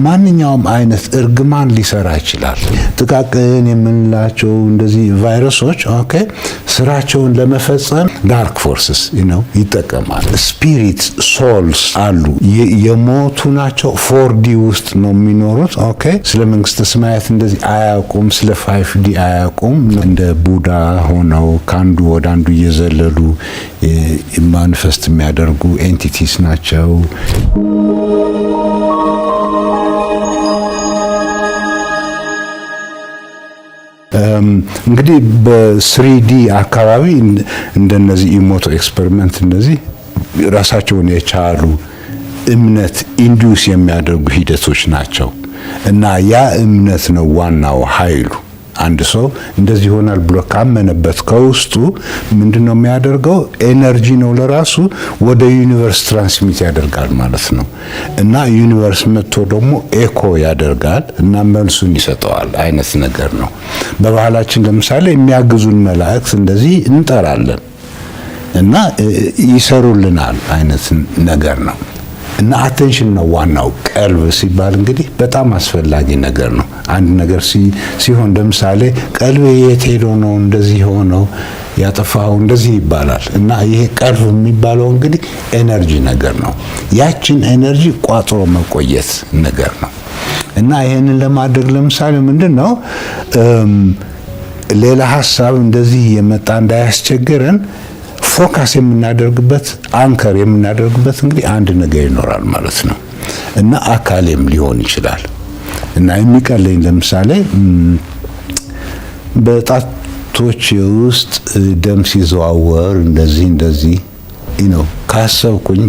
ማንኛውም አይነት እርግማን ሊሰራ ይችላል። ጥቃቅን የምንላቸው እንደዚህ ቫይረሶች ስራቸውን ለመፈጸም ዳርክ ፎርስስ ይጠቀማል። ስፒሪት ሶልስ አሉ፣ የሞቱ ናቸው። 4D ውስጥ ነው የሚኖሩት። ስለ መንግስተ ሰማያት እንደዚህ አያውቁም፣ ስለ 5D አያውቁም። እንደ ቡዳ ሆነው ከአንዱ ወደ አንዱ እየዘለሉ ማኒፌስት የሚያደርጉ ኤንቲቲስ ናቸው። እንግዲህ በ3D አካባቢ እንደነዚህ ኢሞቶ ኤክስፐሪመንት እንደዚህ ራሳቸውን የቻሉ እምነት ኢንዱስ የሚያደርጉ ሂደቶች ናቸው እና ያ እምነት ነው ዋናው ኃይሉ። አንድ ሰው እንደዚህ ይሆናል ብሎ ካመነበት ከውስጡ ምንድነው የሚያደርገው? ኤነርጂ ነው ለራሱ ወደ ዩኒቨርስ ትራንስሚት ያደርጋል ማለት ነው። እና ዩኒቨርስ መጥቶ ደግሞ ኤኮ ያደርጋል እና መልሱን ይሰጠዋል አይነት ነገር ነው። በባህላችን ለምሳሌ የሚያግዙን መላእክት እንደዚህ እንጠራለን እና ይሰሩልናል አይነት ነገር ነው። እና አቴንሽን ነው ዋናው። ቀልብ ሲባል እንግዲህ በጣም አስፈላጊ ነገር ነው። አንድ ነገር ሲሆን ለምሳሌ ቀልብ የት ሄዶ ነው እንደዚህ ሆነው ያጠፋው እንደዚህ ይባላል። እና ይሄ ቀልብ የሚባለው እንግዲህ ኤነርጂ ነገር ነው። ያችን ኤነርጂ ቋጥሮ መቆየት ነገር ነው። እና ይሄንን ለማድረግ ለምሳሌ ምንድነው ሌላ ሐሳብ እንደዚህ የመጣ እንዳያስቸግረን ፎከስ የምናደርግበት አንከር የምናደርግበት እንግዲህ አንድ ነገር ይኖራል ማለት ነው። እና አካሌም ሊሆን ይችላል። እና የሚቀለኝ ለምሳሌ በጣቶች ውስጥ ደም ሲዘዋወር እንደዚህ ካሰብኩኝ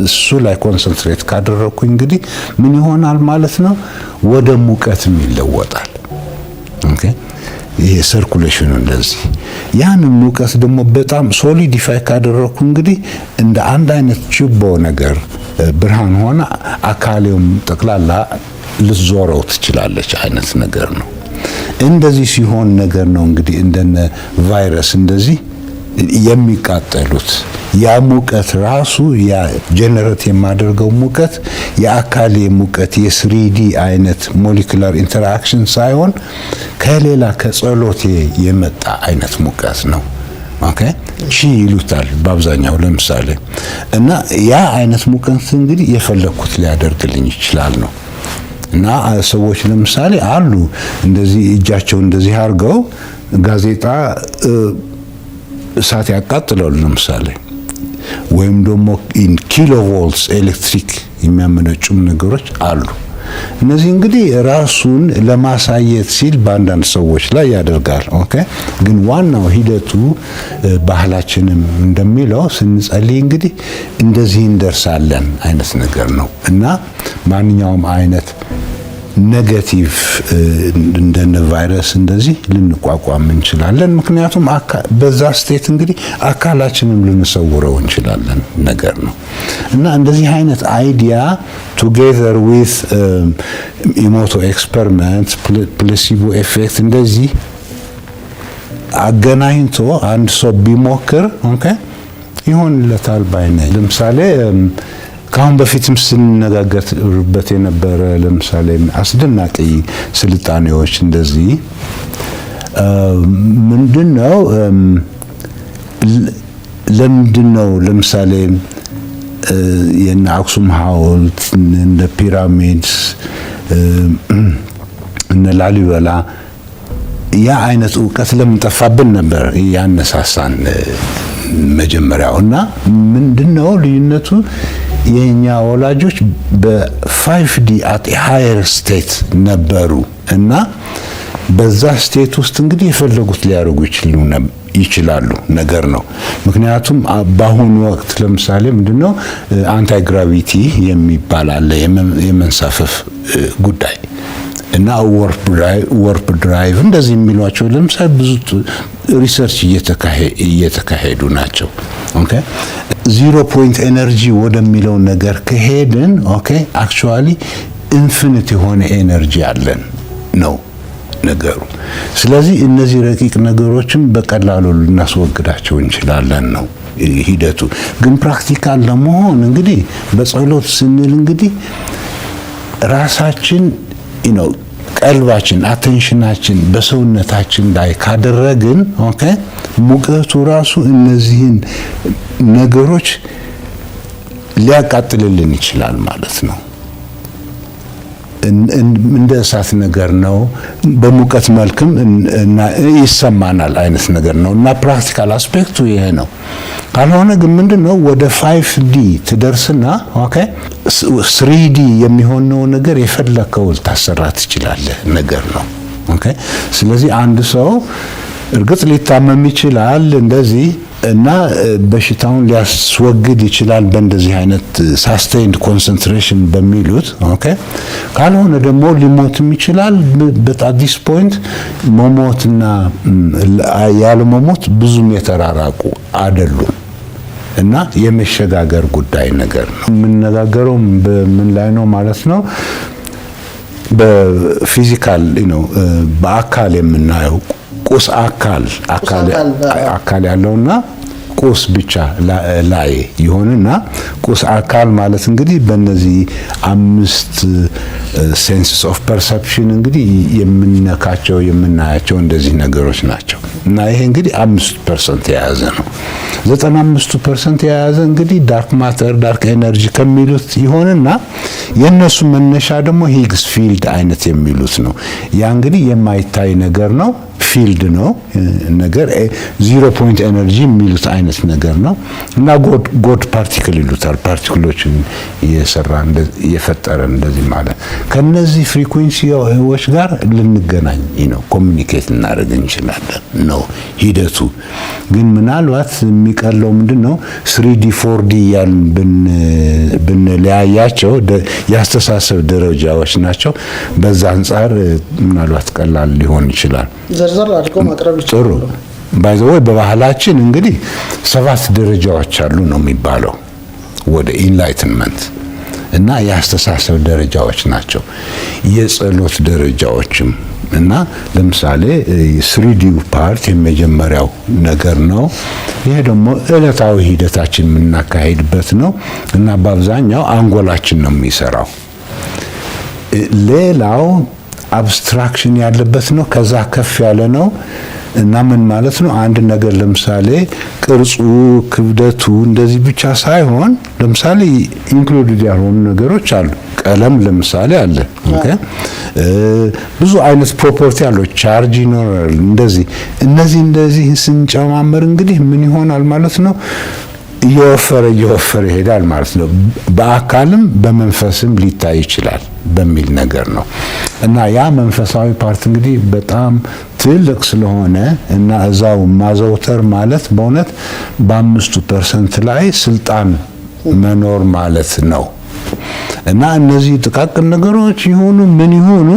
እሱ ላይ ኮንሰንትሬት ካደረኩኝ እንግዲህ ምን ይሆናል ማለት ነው? ወደ ሙቀትም ይለወጣል። ይሄ ሰርኩሌሽኑ እንደዚህ ያንን ሙቀት ደግሞ በጣም ሶሊዲፋይ ካደረኩ እንግዲህ እንደ አንድ አይነት ችቦ ነገር ብርሃን ሆነ አካሌውም ጠቅላላ ልትዞረው ትችላለች አይነት ነገር ነው። እንደዚህ ሲሆን ነገር ነው እንግዲህ እንደነ ቫይረስ እንደዚህ የሚቃጠሉት። ያ ሙቀት ራሱ ያ ጀነሬት የማደርገው ሙቀት የአካሌ ሙቀት የ3D አይነት ሞለኪውላር ኢንተራክሽን ሳይሆን ከሌላ ከጸሎቴ የመጣ አይነት ሙቀት ነው። ቺ ይሉታል በአብዛኛው ለምሳሌ። እና ያ አይነት ሙቀት እንግዲህ የፈለኩት ሊያደርግልኝ ይችላል ነው። እና ሰዎች ለምሳሌ አሉ እንደዚህ እጃቸው እንደዚህ አድርገው ጋዜጣ እሳት ያቃጥላሉ ለምሳሌ፣ ወይም ደግሞ ኪሎ ቮልትስ ኤሌክትሪክ የሚያመነጩም ነገሮች አሉ። እነዚህ እንግዲህ ራሱን ለማሳየት ሲል በአንዳንድ ሰዎች ላይ ያደርጋል። ግን ዋናው ሂደቱ ባህላችንም እንደሚለው ስንጸልይ እንግዲህ እንደዚህ እንደርሳለን አይነት ነገር ነው። እና ማንኛውም አይነት ኔጌቲቭ እንደነ ቫይረስ እንደዚህ ልንቋቋም እንችላለን። ምክንያቱም በዛ ስቴት እንግዲህ አካላችንም ልንሰውረው እንችላለን ነገር ነው። እና እንደዚህ አይነት አይዲያ ቱጌዘር ዊዝ ኢሞቶ ኤክስፐሪመንት ፕሌሲቦ ኤፌክት እንደዚህ አገናኝቶ አንድ ሰው ቢሞክር ይሆንለታል ባይ ነኝ። ለምሳሌ ካሁን በፊትም ስንነጋገርበት የነበረ ለምሳሌ አስደናቂ ስልጣኔዎች እንደዚህ ምንድነው ለምንድነው ለምሳሌ የነ አክሱም ሐውልት እንደ ፒራሚድስ እነ ላሊበላ ያ አይነት ዕውቀት ለምን ጠፋብን ነበር ያነሳሳን መጀመሪያውና ምንድነው ልዩነቱ? የኛ ወላጆች በ5D አት ሃየር ስቴት ነበሩ እና በዛ ስቴት ውስጥ እንግዲህ የፈለጉት ሊያደርጉ ይችላሉ ነገር ነው። ምክንያቱም በአሁኑ ወቅት ለምሳሌ ምንድነው አንታይ ግራቪቲ የሚባል አለ የመንሳፈፍ ጉዳይ እና ወርፕ ድራይቭ እንደዚህ የሚሏቸው ለምሳሌ ብዙ ሪሰርች እየተካሄዱ ናቸው። ዚሮ ፖይንት ኤነርጂ ወደሚለው ነገር ከሄድን አክቹአሊ ኢንፊኒት የሆነ ኤነርጂ አለን ነው ነገሩ። ስለዚህ እነዚህ ረቂቅ ነገሮችን በቀላሉ ልናስወግዳቸው እንችላለን ነው ሂደቱ። ግን ፕራክቲካል ለመሆን እንግዲህ በጸሎት ስንል እንግዲህ ራሳችን ቀልባችን አቴንሽናችን በሰውነታችን ላይ ካደረግን ኦኬ ሙቀቱ ራሱ እነዚህን ነገሮች ሊያቃጥልልን ይችላል ማለት ነው። እንደ እሳት ነገር ነው። በሙቀት መልክም ይሰማናል አይነት ነገር ነው እና ፕራክቲካል አስፔክቱ ይሄ ነው። ካልሆነ ግን ምንድነው ወደ 5D ትደርስና ኦኬ 3D የሚሆነው ነገር የፈለከው ልታሰራ ትችላለህ ነገር ነው። ኦኬ ስለዚህ አንድ ሰው እርግጥ ሊታመም ይችላል እንደዚህ እና በሽታውን ሊያስወግድ ይችላል በእንደዚህ አይነት ሳስቴይንድ ኮንሰንትሬሽን በሚሉት ኦኬ ካልሆነ ደግሞ ሊሞትም ይችላል። but at this point መሞትና ያለ መሞት ብዙም የተራራቁ አይደሉም እና የመሸጋገር ጉዳይ ነገር ነው። የምንነጋገረው በምን ላይ ነው ማለት ነው? በፊዚካል በአካል የምናየው ቁስ አካል ያለውና ቁስ ብቻ ላይ ይሆንና ቁስ አካል ማለት እንግዲህ በእነዚህ 5 ሴንስስ ኦፍ ፐርሰፕሽን እንግዲህ የምንነካቸው የምናያቸው እንደዚህ ነገሮች ናቸው እና ይሄ እንግዲህ 5% የያዘ ነው። 95% የያዘ እንግዲህ ዳርክ ማተር ዳርክ ኤነርጂ ከሚሉት ይሆንና የነሱ መነሻ ደግሞ ሂግስ ፊልድ አይነት የሚሉት ነው። ያ እንግዲህ የማይታይ ነገር ነው። ፊልድ ነው ነገር 0 ፖይንት ኤነርጂ የሚሉት አይነት ነገር ነው እና ጎድ ፓርቲክል ይሉታል። ፓርቲክሎችን የፈጠረ እንደዚህ ማለት ከነዚህ ፍሪኩዌንሲዎች ጋር ልንገናኝ ኮሙኒኬት እናደርግ እንችላለን ነው ሂደቱ። ግን ምናልባት የሚቀለው ምንድነው 3D 4D ያልን ብንለያያቸው ያስተሳሰብ ደረጃዎች ናቸው። በዛ አንፃር ምናልባት ቀላል ሊሆን ይችላል። ዘርዘር አድርገው ማቅረብ ይችላል። ባይዘው በባህላችን እንግዲህ 7 ደረጃዎች አሉ ነው የሚባለው ወደ ኢንላይትመንት እና የአስተሳሰብ ደረጃዎች ናቸው። የጸሎት ደረጃዎችም እና ለምሳሌ 3D ፓርት የመጀመሪያው ነገር ነው። ይሄ ደግሞ ዕለታዊ ሂደታችን የምናካሄድበት ነው እና በአብዛኛው አንጎላችን ነው የሚሰራው። ሌላው አብስትራክሽን ያለበት ነው። ከዛ ከፍ ያለ ነው እና ምን ማለት ነው? አንድ ነገር ለምሳሌ ቅርጹ፣ ክብደቱ እንደዚህ ብቻ ሳይሆን ለምሳሌ ኢንክሉድድ ያልሆኑ ነገሮች አሉ። ቀለም ለምሳሌ አለ። ኦኬ ብዙ አይነት ፕሮፐርቲ አለው። ቻርጅ ይኖራል። እነዚህ ስንጨማመር እንግዲህ ምን ይሆናል ማለት ነው? እየወፈረ ይሄዳል ማለት ነው። በአካልም በመንፈስም ሊታይ ይችላል በሚል ነገር ነው እና ያ መንፈሳዊ ፓርት እንግዲህ በጣም ትልቅ ስለሆነ እና እዛው ማዘውተር ማለት በእውነት በ5% ላይ ስልጣን መኖር ማለት ነው እና እነዚህ ጥቃቅን ነገሮች ይሁኑ ምን ይሁኑ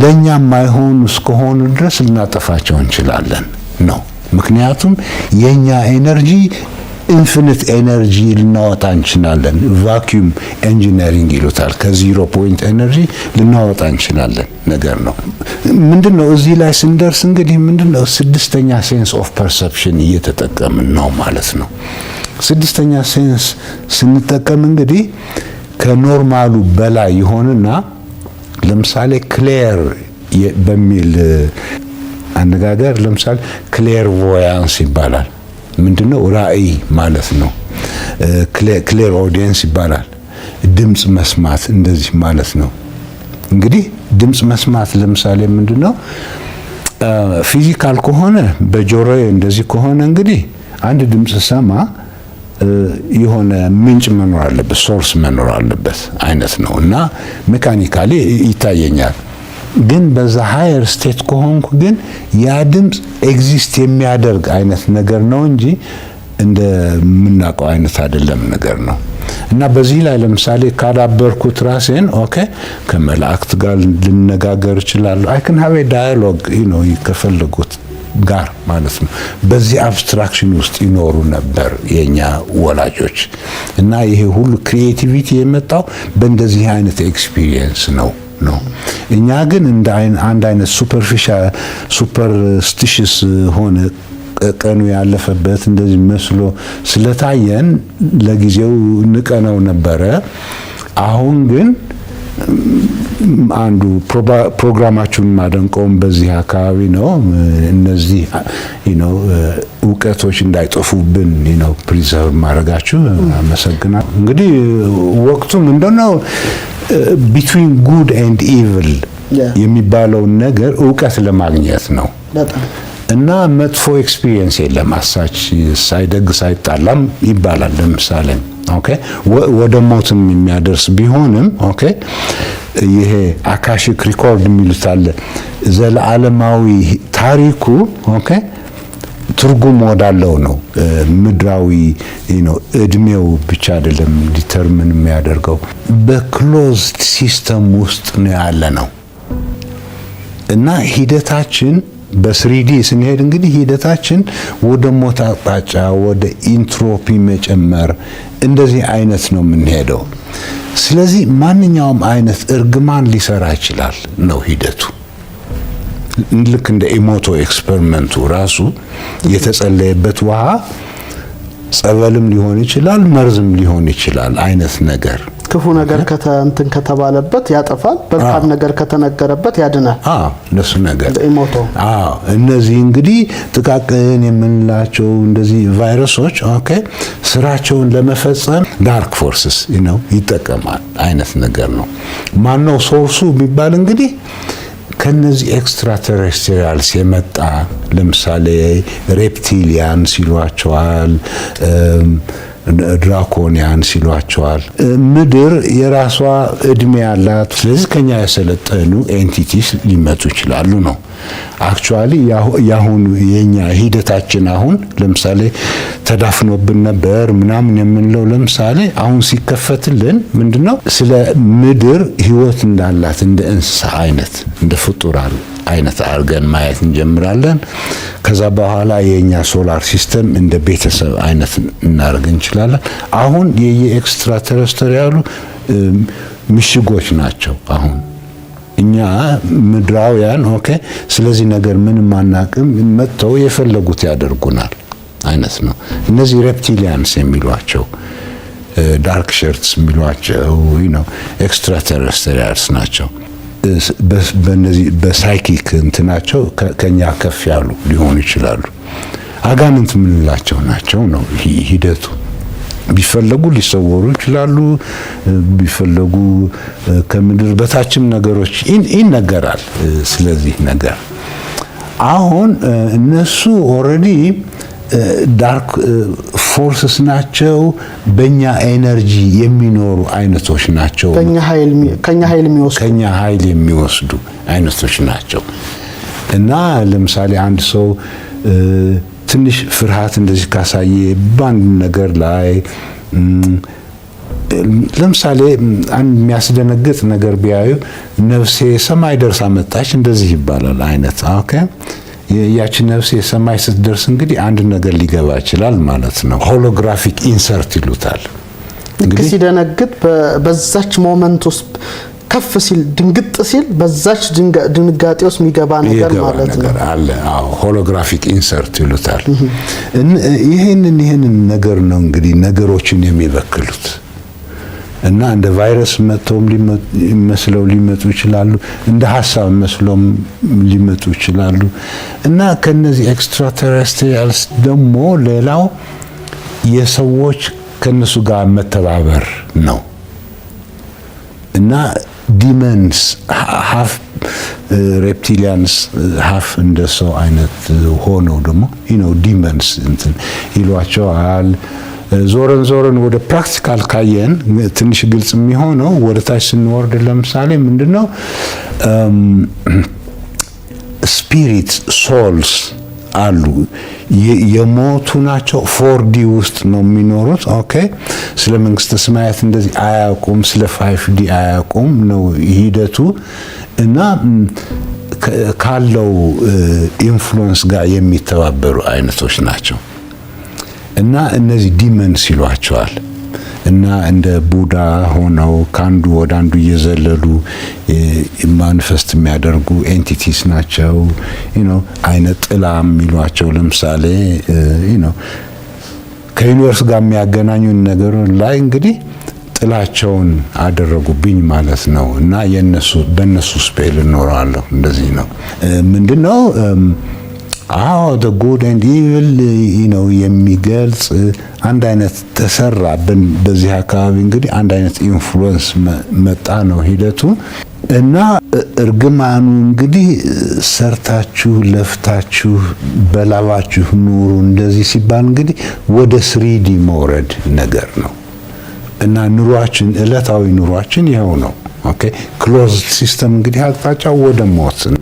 ለኛ ማይሆኑ እስከሆኑ ድረስ ልናጠፋቸው እንችላለን ነው። ምክንያቱም የኛ ኤነርጂ ኢንፊኒት ኤነርጂ ልናወጣ እንችላለን። ቫኪዩም ኢንጂነሪንግ ይሉታል። ከ0 ፖይንት ኤነርጂ ልናወጣ እንችላለን ነገር ነው። ምንድነው እዚህ ላይ ስንደርስ እንግዲህ ምንድነው 6ኛ ሴንስ ኦፍ ፐርሰፕሽን እየተጠቀምን ነው ማለት ነው። 6ኛ ሴንስ ስንጠቀም እንግዲህ ከኖርማሉ በላይ ይሆንና ለምሳሌ ክሌር በሚል አነጋገር ለምሳሌ ክሌር ቮያንስ ይባላል። ምንድነው? ራእይ ማለት ነው። ክሌር ኦዲየንስ ይባላል። ድምጽ መስማት እንደዚህ ማለት ነው። እንግዲህ ድምጽ መስማት ለምሳሌ ምንድነው? ፊዚካል ከሆነ በጆሮዬ እንደዚህ ከሆነ እንግዲህ አንድ ድምጽ ሰማ የሆነ ምንጭ መኖር አለበት፣ ሶርስ መኖር አለበት አይነት ነው እና ሜካኒካሊ ይታየኛል። ግን በዛ ሃየር ስቴት ከሆንኩ ግን ያ ድምጽ ኤግዚስት የሚያደርግ አይነት ነገር ነው እንጂ እንደምናውቀው አይነት አይደለም ነገር ነው እና በዚህ ላይ ለምሳሌ ካዳበርኩት ራሴን ኦኬ ከመላእክት ጋር ልነጋገር እችላለሁ። አይ ካን ሃቭ ኤ ዳያሎግ ከፈለጉት ጋር ማለት ነው። በዚህ አብስትራክሽን ውስጥ ይኖሩ ነበር የኛ ወላጆች እና ይሄ ሁሉ ክሪኤቲቪቲ የመጣው በእንደዚህ አይነት ኤክስፒሪየንስ ነው። እኛ ግን እንደ አንድ አይነት ሱፐርስቲሽስ ሆነ ቀኑ ያለፈበት እንደዚህ መስሎ ስለታየን ለጊዜው ንቀነው ነበረ። አሁን ግን አንዱ ፕሮግራማችሁን ማደንቀውም በዚህ አካባቢ ነው። እነዚህ እውቀቶች እንዳይጠፉብን ፕሪዘርቭ ማድረጋችሁ አመሰግናለሁ። እንግዲህ ወቅቱ ምንድነው ቢትዊን ጉድ ኤንድ ኢቪል የሚባለውን ነገር እውቀት ለማግኘት ነው። እና መጥፎ ኤክስፒሪየንስ የለም። አሳች ሳይደግ ሳይጣላም ይባላል። ለምሳሌ ወደ ሞትም የሚያደርስ ቢሆንም ይሄ አካሺክ ሪኮርድ የሚሉት አለ። ዘለዓለማዊ ታሪኩ ትርጉም ወዳለው ነው። ምድራዊ እድሜው ብቻ አይደለም ዲተርሚን የሚያደርገው፣ በክሎዝድ ሲስተም ውስጥ ነው ያለ ነው። እና ሂደታችን በስሪዲ ስንሄድ እንግዲህ ሂደታችን ወደ ሞት አቅጣጫ፣ ወደ ኢንትሮፒ መጨመር እንደዚህ አይነት ነው የምንሄደው። ስለዚህ ማንኛውም አይነት እርግማን ሊሰራ ይችላል ነው ሂደቱ። ልክ እንደ ኢሞቶ ኤክስፐሪመንቱ ራሱ የተጸለየበት ውሃ ጸበልም ሊሆን ይችላል፣ መርዝም ሊሆን ይችላል አይነት ነገር። ክፉ ነገር ከተባለበት ያጠፋል፣ መልካም ነገር ከተነገረበት ያድናል። ለሱ ነገር ኢሞቶ እነዚህ እንግዲህ ጥቃቅን የምንላቸው እንደዚህ ቫይረሶች ስራቸውን ለመፈጸም ዳርክ ፎርስስ ይጠቀማል አይነት ነገር ነው። ማነው ሶርሱ ቢባል እንግዲህ ከነዚህ ኤክስትራ ቴሬስትሪያልስ የመጣ ለምሳሌ ሬፕቲሊያን ሲሏቸዋል፣ ድራኮኒያን ሲሏቸዋል። ምድር የራሷ እድሜ ያላት፣ ስለዚህ ከኛ የሰለጠኑ ኤንቲቲስ ሊመጡ ይችላሉ ነው። አክቹአሊ ያሁን የኛ ሂደታችን አሁን ለምሳሌ ተዳፍኖብን ነበር ምናምን የምንለው ለምሳሌ አሁን ሲከፈትልን ምንድነው ስለ ምድር ህይወት እንዳላት እንደ እንስሳ አይነት እንደ ፍጡራን አይነት አድርገን ማየት እንጀምራለን። ከዛ በኋላ የኛ ሶላር ሲስተም እንደ ቤተሰብ አይነት እናደርግ እንችላለን። አሁን የኤክስትራ ተረስተሪያሉ ምሽጎች ናቸው። አሁን እኛ ምድራውያን ስለዚህ ነገር ምንም አናቅም፣ መጥተው የፈለጉት ያደርጉናል አይነት ነው። እነዚህ ሬፕቲሊያንስ የሚሏቸው ዳርክ ሸርትስ የሚሏቸው ኤክስትራ ተረስተሪያልስ ናቸው። በእነዚህ በሳይኪክ እንትናቸው ከኛ ከፍ ያሉ ሊሆኑ ይችላሉ። አጋንንት የምንላቸው ናቸው ነው ሂደቱ። ቢፈለጉ ሊሰወሩ ይችላሉ፣ ቢፈለጉ ከምድር በታችም ነገሮች ይነገራል። ስለዚህ ነገር አሁን እነሱ ኦልሬዲ ዳርክ ፎርስስ ናቸው። በእኛ ኤነርጂ የሚኖሩ አይነቶች ናቸው። ከኛ ኃይል የሚወስዱ አይነቶች ናቸው። እና ለምሳሌ አንድ ሰው ትንሽ ፍርሃት እንደዚህ ካሳየ በአንድ ነገር ላይ ለምሳሌ አንድ የሚያስደነግጥ ነገር ቢያዩ ነፍሴ ሰማይ ደርሳ መጣች እንደዚህ ይባላል አይነት ያቺ ነፍሴ ሰማይ ስትደርስ እንግዲህ አንድ ነገር ሊገባ ይችላል ማለት ነው። ሆሎግራፊክ ኢንሰርት ይሉታል። እንግዲህ ሲደነግጥ በዛች ሞመንት ውስጥ ከፍ ሲል ድንግጥ ሲል በዛች ድንጋጤ ውስጥ የሚገባ ነገር ማለት ነው አለ። ሆሎግራፊክ ኢንሰርት ይሉታል። ይሄንን ነገር ነው እንግዲህ ነገሮችን የሚበክሉት። እና እንደ ቫይረስ መጥተውም ሊመጡ ይችላሉ፣ እንደ ሀሳብ መስሎም ሊመጡ ይችላሉ። እና ከነዚህ ኤክስትራ ተረስትሪያልስ ደግሞ ሌላው የሰዎች ከነሱ ጋር መተባበር ነው። እና ዲመንስ ሀፍ ሬፕቲሊያንስ ሀፍ እንደ ሰው አይነት ሆነው ደግሞ ዲመንስ እንትን ይሏቸዋል። ዞረን ወደ ፕራክቲካል ካየን ትንሽ ግልጽ የሚሆነው ወደ ታች ስንወርድ ለምሳሌ ምንድነው ስፒሪት ሶልስ አሉ የሞቱ ናቸው። 4D ውስጥ ነው የሚኖሩት። ስለ መንግስተ ሰማያት እንደዚህ አያውቁም፣ ስለ 5D አያውቁም ነው ሂደቱ። እና ካለው ኢንፍሉዌንስ ጋር የሚተባበሩ አይነቶች ናቸው። እና እነዚህ ዲመንስ ይሏቸዋል። እና እንደ ቡዳ ሆነው ካንዱ ወደ አንዱ እየዘለሉ ማኒፌስት የሚያደርጉ ኤንቲቲስ ናቸው። አይነት ጥላ የሚሏቸው ለምሳሌ ከዩኒቨርስ ጋር የሚያገናኙን ነገር ላይ እንግዲህ ጥላቸውን አደረጉብኝ ማለት ነው። እና በእነሱ ስፔል እኖራለሁ። እንደዚህ ነው። ምንድነው the good and evil ነው የሚገልጽ አንድ አይነት ተሰራብን። በዚህ አካባቢ እንግዲህ አንድ አይነት ኢንፍሉዌንስ መጣ ነው ሂደቱ። እና እርግማኑ እንግዲህ ሰርታችሁ ለፍታችሁ በላባችሁ ኑሩ እንደዚህ ሲባል እንግዲህ ወደ 3D መውረድ ነገር ነው። እና ኑሯችን ዕለታዊ ኑሯችን ይኸው ነው። ኦኬ ክሎዝድ ሲስተም እንግዲህ አቅጣጫው ወደ ሞት ነው።